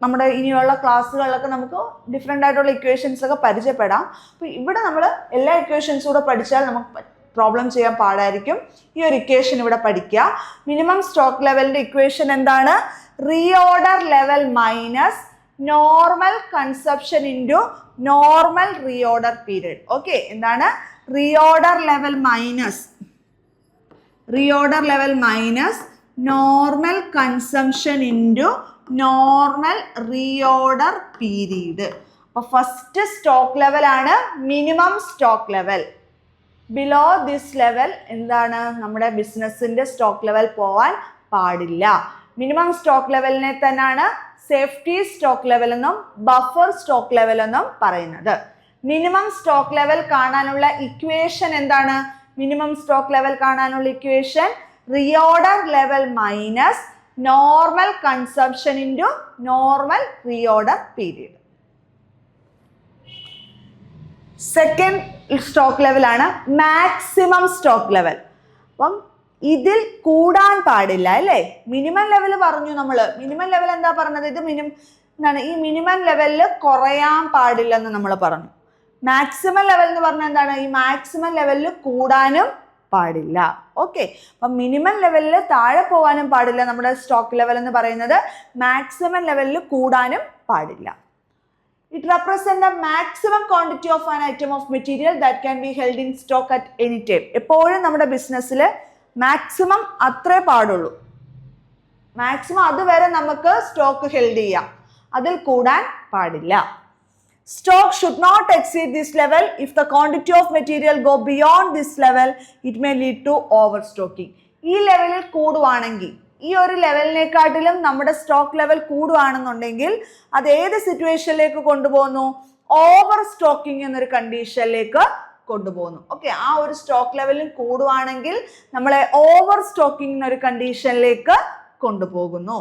നമ്മുടെ ഇനിയുള്ള ക്ലാസ്സുകളിലൊക്കെ നമുക്ക് ഡിഫറെൻ്റ് ആയിട്ടുള്ള ഇക്വേഷൻസ് ഒക്കെ പരിചയപ്പെടാം. അപ്പോൾ ഇവിടെ നമ്മൾ എല്ലാ ഇക്വേഷൻസും കൂടെ പഠിച്ചാൽ നമുക്ക് പ്രോബ്ലം ചെയ്യാൻ പാടായിരിക്കും. ഈ ഒരു ഇക്വേഷൻ ഇവിടെ പഠിക്കുക. മിനിമം സ്റ്റോക്ക് ലെവലിൻ്റെ ഇക്വേഷൻ എന്താണ്? Reorder level minus normal consumption into normal reorder period. Okay, എന്താണ്? Reorder level minus normal consumption into normal reorder period. അപ്പോൾ ഫസ്റ്റ് സ്റ്റോക്ക് ലെവൽ ആണ് minimum stock level. Below this level എന്താണ്? നമ്മുടെ ബിസിനസ്സിൻ്റെ സ്റ്റോക്ക് ലെവൽ പോവാൻ പാടില്ല. മിനിമം സ്റ്റോക്ക് ലെവലിനെ തന്നെയാണ് സേഫ്റ്റി സ്റ്റോക്ക് ലെവൽ എന്നും ബഫർ സ്റ്റോക്ക് ലെവൽ എന്നും പറയുന്നത്. മിനിമം സ്റ്റോക്ക് ലെവൽ കാണാനുള്ള ഇക്വേഷൻ എന്താണ്? മിനിമം സ്റ്റോക്ക് ലെവൽ കാണാനുള്ള equation reorder level minus normal consumption into normal reorder period. Second stock ലെവലാണ് മാക്സിമം സ്റ്റോക്ക് ലെവൽ. അപ്പം ഇതിൽ കൂടാൻ പാടില്ല അല്ലേ? മിനിമം ലെവൽ പറഞ്ഞു നമ്മൾ. മിനിമം ലെവൽ എന്താ പറഞ്ഞത്? ഇത് ഈ മിനിമം ലെവലിൽ കുറയാൻ പാടില്ലെന്ന് നമ്മൾ പറഞ്ഞു. മാക്സിമം ലെവൽ എന്ന് പറഞ്ഞാൽ എന്താണ്? ഈ മാക്സിമം ലെവലിൽ കൂടാനും പാടില്ല. ഓക്കെ, അപ്പം മിനിമം ലെവലിൽ താഴെ പോകാനും പാടില്ല. നമ്മുടെ സ്റ്റോക്ക് ലെവൽ എന്ന് പറയുന്നത് മാക്സിമം ലെവലിൽ കൂടാനും പാടില്ല. It represents the maximum quantity of an item of material that can be held in stock at any time. എപ്പോഴും നമ്മുടെ ബിസിനസ്സിൽ മാക്സിമം അത്രേ പാടുള്ളൂ. മാക്സിമം അതുവരെ നമുക്ക് സ്റ്റോക്ക് ഹെൽഡ് ചെയ്യാം, അതിൽ കൂടാൻ പാടില്ല. Stock should not exceed this level. If the quantity of material go beyond this level, it may lead to overstocking. ഈ ലെവലിൽ കൂടുവാണെങ്കിൽ, ഈ ഒരു ലെവലിനെക്കാട്ടിലും നമ്മുടെ സ്റ്റോക്ക് ലെവൽ കൂടുവാണെന്നുണ്ടെങ്കിൽ അത് ഏത് സിറ്റുവേഷനിലേക്ക് കൊണ്ടുപോകുന്നു? ഓവർ സ്റ്റോക്കിംഗ് എന്നൊരു കണ്ടീഷനിലേക്ക് കൊണ്ടുപോകുന്നു. ഓക്കെ, ആ ഒരു സ്റ്റോക്ക് ലെവലിൽ കൂടുവാണെങ്കിൽ നമ്മളെ ഓവർ സ്റ്റോക്കിംഗ് എന്നൊരു കണ്ടീഷനിലേക്ക് കൊണ്ടുപോകുന്നു.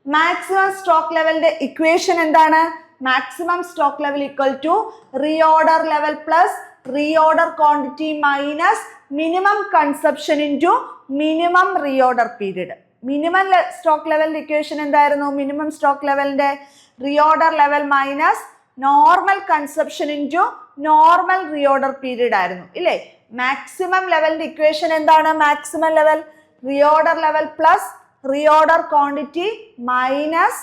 മാക്സിമം സ്റ്റോക്ക് ലെവലിന്റെ ഇക്വേഷൻ എന്താണ്? Maximum stock level equal to reorder level plus reorder quantity minus minimum consumption into minimum reorder period. Minimum stock ലെവലിന്റെ ഇക്വേഷൻ എന്തായിരുന്നു? മിനിമം സ്റ്റോക്ക് ലെവലിന്റെ reorder level minus normal consumption into normal reorder period ആയിരുന്നു ഇല്ലേ? മാക്സിമം ലെവലിന്റെ ഇക്വേഷൻ എന്താണ്? Maximum level reorder level plus reorder quantity minus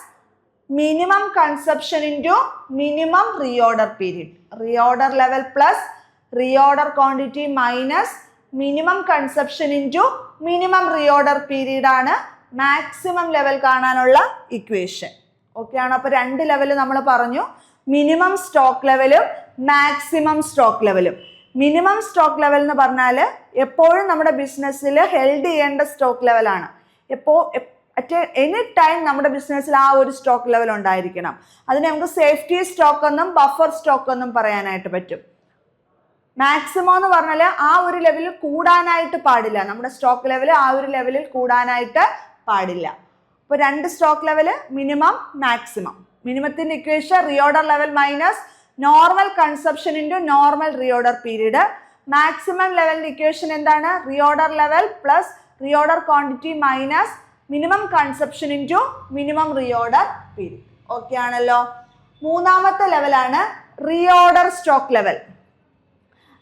minimum consumption into minimum reorder period. Reorder level plus reorder quantity minus minimum consumption into minimum reorder period ആണ് മാക്സിമം ലെവൽ കാണാനുള്ള ഇക്വേഷൻ. ഓക്കെ ആണ്. അപ്പോൾ രണ്ട് ലെവൽ നമ്മൾ പറഞ്ഞു, മിനിമം സ്റ്റോക്ക് ലെവലും മാക്സിമം സ്റ്റോക്ക് ലെവലും. മിനിമം സ്റ്റോക്ക് ലെവൽ എന്ന് പറഞ്ഞാൽ എപ്പോഴും നമ്മുടെ ബിസിനസ്സിൽ ഹെൽഡ് ചെയ്യേണ്ട സ്റ്റോക്ക് ലെവലാണ്. അറ്റ് എനി ടൈം നമ്മുടെ ബിസിനസ്സിൽ ആ ഒരു സ്റ്റോക്ക് ലെവൽ ഉണ്ടായിരിക്കണം. അതിനെ നമുക്ക് സേഫ്റ്റി സ്റ്റോക്ക് എന്നും ബഫർ സ്റ്റോക്ക് എന്നും പറയാനായിട്ട് പറ്റും. മാക്സിമം എന്ന് പറഞ്ഞാൽ ആ ഒരു ലെവലിൽ കൂടാനായിട്ട് പാടില്ല. നമ്മുടെ സ്റ്റോക്ക് ലെവൽ ആ ഒരു ലെവലിൽ കൂടാനായിട്ട് പാടില്ല. അപ്പോൾ രണ്ട് സ്റ്റോക്ക് ലെവൽ, മിനിമം മാക്സിമം. മിനിമത്തിന്റെ equation reorder level minus normal consumption into normal reorder period. Maximum ലെവലിന്റെ ഇക്വേഷൻ എന്താണ്? Reorder level plus reorder quantity minus minimum consumption into minimum reorder period. Okay ആണല്ലോ. മൂന്നാമത്തെ ലെവലാണ് റീഓർഡർ സ്റ്റോക്ക് ലെവൽ.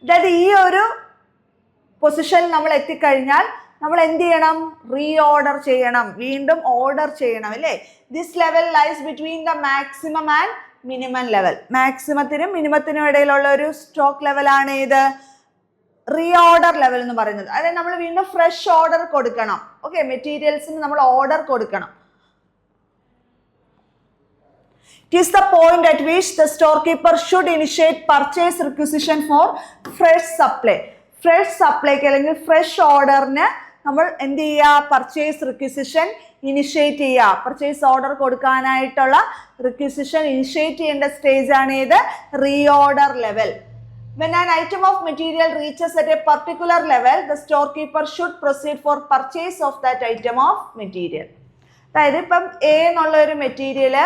അതായത് ഈ ഒരു പൊസിഷനിൽ നമ്മൾ എത്തിക്കഴിഞ്ഞാൽ നമ്മൾ എന്ത് ചെയ്യണം? റീഓർഡർ ചെയ്യണം, വീണ്ടും ഓർഡർ ചെയ്യണം അല്ലേ? This level lies between the maximum and minimum level. മാക്സിമത്തിനും മിനിമത്തിനും ഇടയിലുള്ള ഒരു സ്റ്റോക്ക് ലെവലാണ് ഇത് റീഓർഡർ ലെവൽ എന്ന് പറയുന്നത്. അതായത് നമ്മൾ വീണ്ടും ഫ്രഷ് ഓർഡർ കൊടുക്കണം. ഓക്കെ, മെറ്റീരിയൽസിന് നമ്മൾ ഓർഡർ കൊടുക്കണം. It is the point at which the storekeeper should initiate purchase requisition for fresh supply. Fresh supply അല്ലെങ്കിൽ ഫ്രഷ് ഓർഡറിന് നമ്മൾ എന്ത് ചെയ്യുക? പർച്ചേസ് റിക്വിസിഷൻ ഇനിഷ്യേറ്റ് ചെയ്യുക. പർച്ചേസ് ഓർഡർ കൊടുക്കാനായിട്ടുള്ള റിക്വിസിഷൻ ഇനിഷ്യേറ്റ് ചെയ്യേണ്ട സ്റ്റേജ് ആണ് ഇത് reorder level. When an item of material reaches at a particular level, the storekeeper should proceed for purchase of that item of material. അതായത് ഇപ്പം എ എന്നുള്ള ഒരു മെറ്റീരിയല്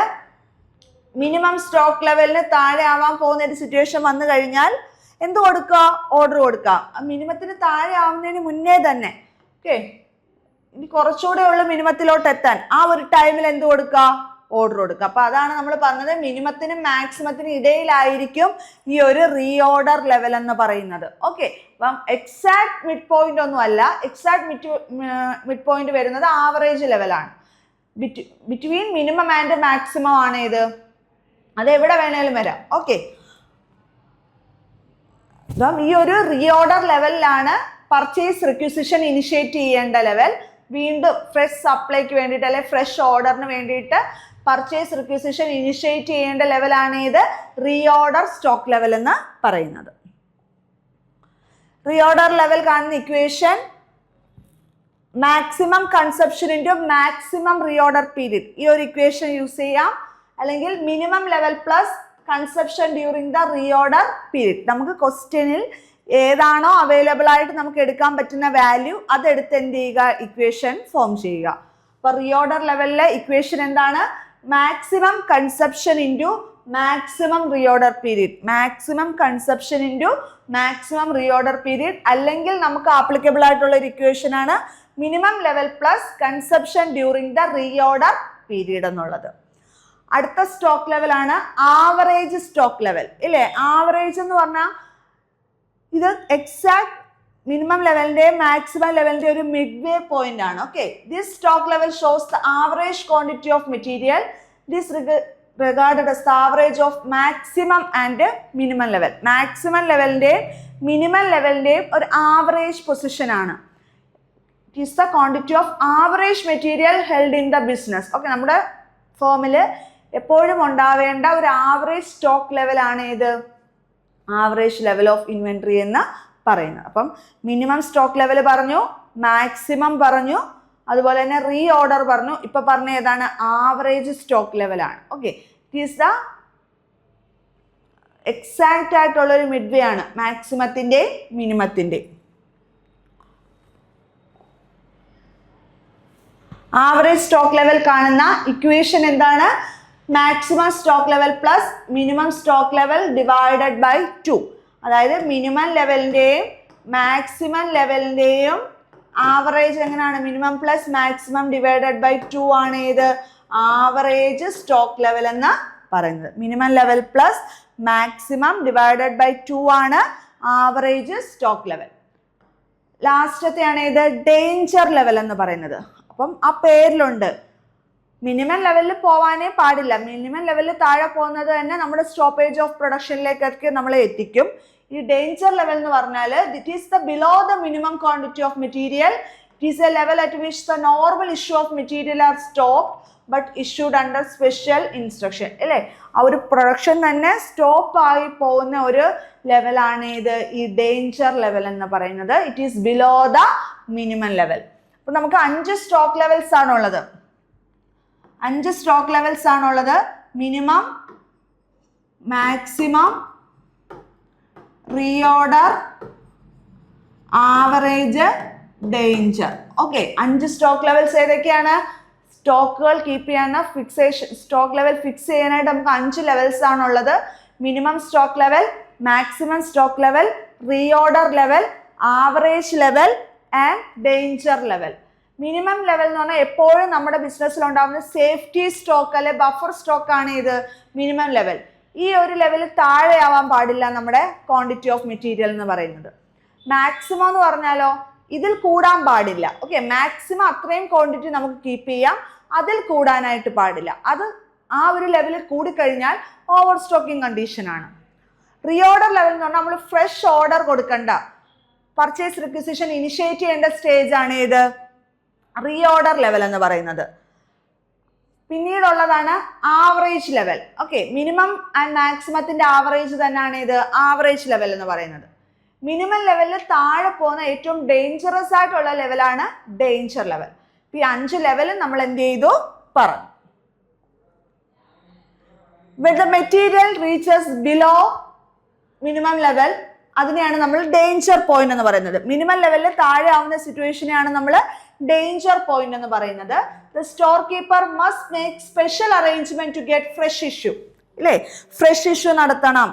മിനിമം സ്റ്റോക്ക് ലെവലിന് താഴെ ആവാൻ പോകുന്ന ഒരു സിറ്റുവേഷൻ വന്നു കഴിഞ്ഞാൽ എന്ത് കൊടുക്കുക? ഓർഡർ കൊടുക്കുക. മിനിമത്തിന് താഴെ ആവുന്നതിന് മുന്നേ തന്നെ ഓക്കെ, ഇനി കുറച്ചുകൂടെ ഉള്ള മിനിമത്തിലോട്ട് എത്താൻ ആ ഒരു ടൈമിൽ എന്ത് കൊടുക്കുക? ഓർഡർ കൊടുക്കുക. അപ്പൊ അതാണ് നമ്മൾ പറഞ്ഞത്, മിനിമത്തിനും മാക്സിമത്തിനും ഇടയിലായിരിക്കും ഈ ഒരു റീഓർഡർ ലെവൽ എന്ന് പറയുന്നത്. ഓക്കെ, അപ്പം എക്സാക്ട് മിഡ് പോയിന്റ് ഒന്നും അല്ല, എക്സാക്ട് മിഡ് പോയിന്റ് വരുന്നത് ആവറേജ് ലെവലാണ്. ബിറ്റ്വീൻ മിനിമം ആൻഡ് മാക്സിമം ആണ് ഇത്, അത് എവിടെ വേണേലും വരാം. ഓക്കെ, അപ്പം ഈ ഒരു റീഓർഡർ ലെവലിലാണ് പർച്ചേസ് റിക്വിസിഷൻ ഇനിഷ്യേറ്റ് ചെയ്യേണ്ട ലെവൽ. വീണ്ടും ഫ്രഷ് സപ്ലൈക്ക് വേണ്ടിയിട്ട് അല്ലെങ്കിൽ ഫ്രഷ് ഓർഡറിന് വേണ്ടിയിട്ട് പർച്ചേസ് റിക്വിസിഷൻ ഇനിഷ്യേറ്റ് ചെയ്യേണ്ട ലെവലാണ് ഇത് റീഓർഡർ സ്റ്റോക്ക് ലെവൽ എന്ന് പറയുന്നത്. റീഓർഡർ ലെവൽ കാണുന്ന equation maximum consumption into maximum reorder period. ഈ ഒരു ഇക്വേഷൻ യൂസ് ചെയ്യാം. അല്ലെങ്കിൽ minimum level plus consumption during the reorder period. നമുക്ക് ക്വസ്റ്റ്യനിൽ ഏതാണോ അവൈലബിൾ ആയിട്ട് നമുക്ക് എടുക്കാൻ പറ്റുന്ന വാല്യൂ അതെടുത്ത് എന്ത് ചെയ്യുക? ഇക്വേഷൻ ഫോം ചെയ്യുക. അപ്പൊ റീഓർഡർ ലെവലിലെ ഇക്വേഷൻ എന്താണ്? Maximum consumption into maximum reorder period. Maximum consumption into maximum reorder period, അല്ലെങ്കിൽ നമുക്ക് ആപ്ലിക്കബിൾ ആയിട്ടുള്ള ഒരു ഇക്വേഷൻ ആണ് minimum level plus consumption during the reorder period എന്നുള്ളത്. അടുത്ത സ്റ്റോക്ക് ലെവലാണ് ആവറേജ് സ്റ്റോക്ക് ലെവൽ. ഇല്ലേ, ആവറേജ് എന്ന് പറഞ്ഞാൽ ഇത് എക്സാക്ട് മിനിമം ലെവലിന്റെയും മാക്സിമം ലെവലിന്റെ ഒരു മിഡ് വേ പോയിന്റ് ആണ്. Okay, this stock level shows the average quantity of material. This regarded as the average of maximum and minimum level. Maximum ലെവലിന്റെയും മിനിമം ലെവലിന്റെയും ഒരു ആവറേജ് പൊസിഷൻ ആണ്. It is the quantity of average material held in the business. Okay, നമ്മുടെ ഫേമിൽ എപ്പോഴും ഉണ്ടാവേണ്ട ഒരു ആവറേജ് സ്റ്റോക്ക് ലെവലാണ് ഇത് ആവറേജ് ലെവൽ ഓഫ് ഇൻവെന്ററി എന്ന് പറയുന്നത്. അപ്പം മിനിമം സ്റ്റോക്ക് ലെവൽ പറഞ്ഞു, മാക്സിമം പറഞ്ഞു, അതുപോലെ തന്നെ റീ ഓർഡർ പറഞ്ഞു. ഇപ്പൊ പറഞ്ഞ ഏതാണ്? ആവറേജ് സ്റ്റോക്ക് ലെവലാണ്. Okay, it is the exact ആയിട്ടുള്ള ഒരു മിഡ് വേ ആണ് മാക്സിമത്തിന്റെ മിനിമത്തിന്റെ. ആവറേജ് സ്റ്റോക്ക് ലെവൽ കാണുന്ന ഇക്വേഷൻ എന്താണ്? Maximum stock level plus minimum stock level divided by 2. അതായത് മിനിമം ലെവലിന്റെയും മാക്സിമം ലെവലിന്റെയും ആവറേജ് എങ്ങനെയാണ്? Minimum plus maximum divided by 2 ആണ് ഇത് ആവറേജ് സ്റ്റോക്ക് ലെവൽ എന്ന് പറയുന്നത്. Minimum level plus maximum divided by 2 ആണ് ആവറേജ് സ്റ്റോക്ക് ലെവൽ. ലാസ്റ്റത്തെയാണ് ഇത് ഡേഞ്ചർ ലെവൽ എന്ന് പറയുന്നത്. അപ്പം ആ പേരിലുണ്ട്, മിനിമം ലെവലിൽ പോവാനേ പാടില്ല. മിനിമം ലെവലിൽ താഴെ പോകുന്നത് തന്നെ നമ്മുടെ സ്റ്റോപ്പേജ് ഓഫ് പ്രൊഡക്ഷനിലേക്കൊക്കെ നമ്മളെ എത്തിക്കും. ഈ ഡേഞ്ചർ ലെവൽ എന്ന് പറഞ്ഞാൽ it is the below the minimum quantity of material. It is a level at which the normal issue of material are stopped but issued under special instruction. അല്ലേ, ആ ഒരു പ്രൊഡക്ഷൻ തന്നെ സ്റ്റോപ്പ് ആയി പോകുന്ന ഒരു ലെവലാണ് ഇത് ഈ ഡേഞ്ചർ ലെവൽ എന്ന് പറയുന്നത്. It is below the minimum level. അപ്പൊ നമുക്ക് 5 സ്റ്റോക്ക് ലെവൽസ് ആണുള്ളത്. 5 സ്റ്റോക്ക് ലെവൽസ് ആണുള്ളത്. Minimum, maximum, reorder, average, danger. Okay, 5 stock levels ഏതൊക്കെയാണ്? സ്റ്റോക്കുകൾ കീപ്പ് ചെയ്യാൻ ഫിക്സേഷൻ സ്റ്റോക്ക് ലെവൽ ഫിക്സ് ചെയ്യാനായിട്ട് നമുക്ക് 5 ലെവൽസ് ആണുള്ളത്. Minimum stock level, maximum stock level, reorder level, average level and danger level. Minimum level എന്ന് പറഞ്ഞാൽ എപ്പോഴും നമ്മുടെ ബിസിനസ്സിൽ ഉണ്ടാകുന്ന സേഫ്റ്റി സ്റ്റോക്ക് അല്ലെ ബഫർ സ്റ്റോക്ക് ആണ് ഇത് മിനിമം ലെവൽ. ഈ ഒരു ലെവലിൽ താഴെ ആവാൻ പാടില്ല നമ്മുടെ ക്വാണ്ടിറ്റി ഓഫ് മെറ്റീരിയൽ എന്ന് പറയുന്നത്. മാക്സിമം എന്ന് പറഞ്ഞാലോ ഇതിൽ കൂടാൻ പാടില്ല. ഓക്കെ, മാക്സിമം അത്രയും ക്വാണ്ടിറ്റി നമുക്ക് കീപ്പ് ചെയ്യാം, അതിൽ കൂടാനായിട്ട് പാടില്ല. അത് ആ ഒരു ലെവലിൽ കൂടിക്കഴിഞ്ഞാൽ ഓവർ സ്റ്റോക്കിംഗ് കണ്ടീഷൻ ആണ്. റീഓർഡർ ലെവൽ എന്ന് പറഞ്ഞാൽ നമ്മൾ ഫ്രഷ് ഓർഡർ കൊടുക്കണ്ട, പർച്ചേസ് റിക്വിസിഷൻ ഇനിഷ്യേറ്റ് ചെയ്യേണ്ട സ്റ്റേജ് ആണ് ഇത് റീഓർഡർ ലെവൽ എന്ന് പറയുന്നത്. പിന്നീടുള്ളതാണ് average level. Okay, minimum and മാക്സിമത്തിന്റെ ആവറേജ് തന്നെയാണ് ഇത് ആവറേജ് ലെവൽ എന്ന് പറയുന്നത്. മിനിമം ലെവലിൽ താഴെ പോകുന്ന ഏറ്റവും ഡേഞ്ചറസ് ആയിട്ടുള്ള ലെവലാണ് ഡേഞ്ചർ ലെവൽ. ഈ 5 ലെവലും നമ്മൾ എന്ത് ചെയ്തു പറഞ്ഞു. When the material reaches below minimum level, അതിനെയാണ് നമ്മൾ ഡേഞ്ചർ പോയിന്റ് എന്ന് പറയുന്നത്. മിനിമം ലെവലിൽ താഴെ ആവുന്ന സിറ്റുവേഷനെയാണ് നമ്മൾ ഡേഞ്ചർ പോയിന്റ് എന്ന് പറയുന്നത്. The storekeeper must make special arrangement to get fresh issue. ഇല്ലേ, ഫ്രഷ് ഇഷ്യൂ നടത്തണം,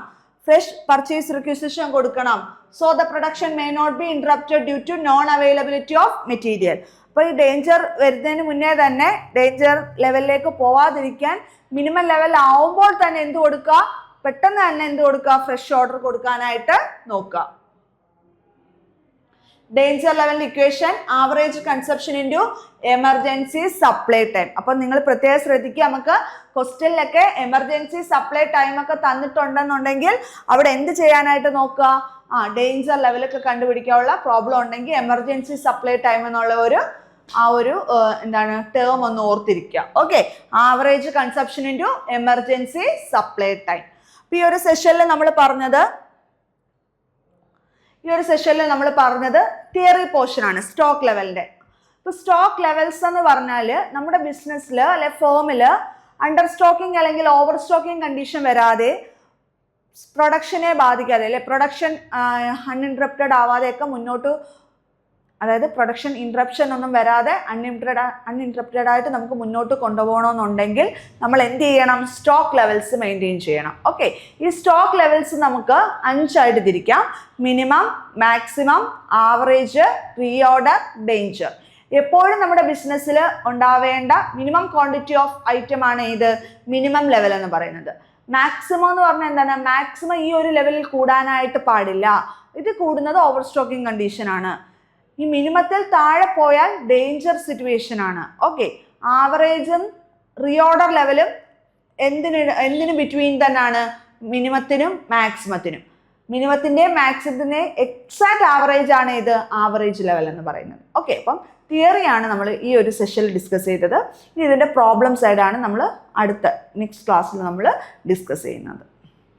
ഫ്രഷ് പർച്ചേസ് റിക്വസിഷൻ കൊടുക്കണം. So the production may not be interrupted due to non availability of material. അപ്പോൾ ഈ ഡേഞ്ചർ വരുന്നതിന് മുന്നേ തന്നെ ഡേഞ്ചർ ലെവലിലേക്ക് പോവാതിരിക്കാൻ മിനിമം ലെവൽ ആവുമ്പോൾ തന്നെ എന്ത് കൊടുക്കുക, പെട്ടെന്ന് തന്നെ എന്ത് കൊടുക്കുക, ഫ്രഷ് ഓർഡർ കൊടുക്കാനായിട്ട് നോക്കുക. Danger level equation average consumption into emergency supply time. അപ്പം നിങ്ങൾ പ്രത്യേകം ശ്രദ്ധിക്കുക, നമുക്ക് ക്വസ്റ്റ്യനിലൊക്കെ എമർജൻസി സപ്ലൈ ടൈം ഒക്കെ തന്നിട്ടുണ്ടെന്നുണ്ടെങ്കിൽ അവിടെ എന്ത് ചെയ്യാനായിട്ട് നോക്കുക, ഡേഞ്ചർ ലെവലൊക്കെ കണ്ടുപിടിക്കാനുള്ള പ്രോബ്ലം ഉണ്ടെങ്കിൽ എമർജൻസി സപ്ലൈ ടൈം എന്നുള്ള ഒരു എന്താണ് ടേം ഒന്ന് ഓർത്തിരിക്കുക. Okay, average consumption into emergency supply time. ഈ ഒരു സെഷനിൽ നമ്മൾ പറഞ്ഞത് തിയറി പോർഷൻ ആണ് സ്റ്റോക്ക് ലെവലിന്റെ. ഇപ്പൊ സ്റ്റോക്ക് ലെവൽസ് എന്ന് പറഞ്ഞാൽ നമ്മുടെ ബിസിനസ്സിൽ അല്ലെ ഫേമിൽ അണ്ടർ സ്റ്റോക്കിംഗ് അല്ലെങ്കിൽ ഓവർ സ്റ്റോക്കിംഗ് കണ്ടീഷൻ വരാതെ പ്രൊഡക്ഷനെ ബാധിക്കാതെ അല്ലെ പ്രൊഡക്ഷൻ അൺഇൻറ്ററപ്റ്റഡ് ആവാതെയൊക്കെ മുന്നോട്ട്, അതായത് പ്രൊഡക്ഷൻ ഇൻറ്ററപ്ഷൻ ഒന്നും വരാതെ അൺഇൻറ്ററപ്റ്റഡ് ആയിട്ട് നമുക്ക് മുന്നോട്ട് കൊണ്ടുപോകണമെന്നുണ്ടെങ്കിൽ നമ്മൾ എന്ത് ചെയ്യണം, സ്റ്റോക്ക് ലെവൽസ് മെയിൻറ്റെയിൻ ചെയ്യണം. ഓക്കെ, ഈ സ്റ്റോക്ക് ലെവൽസ് നമുക്ക് 5 ആയിട്ട് തിരിക്കാം. Minimum, maximum, average, reorder, danger. എപ്പോഴും നമ്മുടെ ബിസിനസ്സിൽ ഉണ്ടാവേണ്ട മിനിമം ക്വാണ്ടിറ്റി ഓഫ് ഐറ്റം ആണ് ഇത് മിനിമം ലെവൽ എന്ന് പറയുന്നത്. മാക്സിമം എന്ന് പറഞ്ഞാൽ എന്താണ്, മാക്സിമം ഈ ഒരു ലെവലിൽ കൂടാനായിട്ട് പാടില്ല. ഇത് കൂടുന്നത് ഓവർ സ്റ്റോക്കിംഗ് കണ്ടീഷൻ ആണ്. ഈ മിനിമത്തിൽ താഴെ പോയാൽ ഡേഞ്ചർ സിറ്റുവേഷൻ ആണ്. ഓക്കെ, ആവറേജും റീഓർഡർ ലെവലും എന്തിന് ബിറ്റ്വീൻ തന്നെയാണ്, മിനിമത്തിനും മാക്സിമത്തിനും. മിനിമത്തിൻ്റെയും മാക്സിമത്തിൻ്റെയും എക്സാക്ട് ആവറേജ് ആണ് ഇത് ആവറേജ് ലെവൽ എന്ന് പറയുന്നത്. ഓക്കെ, അപ്പം തിയറിയാണ് നമ്മൾ ഈ ഒരു സെഷനിൽ ഡിസ്കസ് ചെയ്തത്. ഇനി ഇതിൻ്റെ പ്രോബ്ലം സൈഡാണ് നമ്മൾ അടുത്ത നെക്സ്റ്റ് ക്ലാസ്സിൽ നമ്മൾ ഡിസ്കസ് ചെയ്യുന്നത്.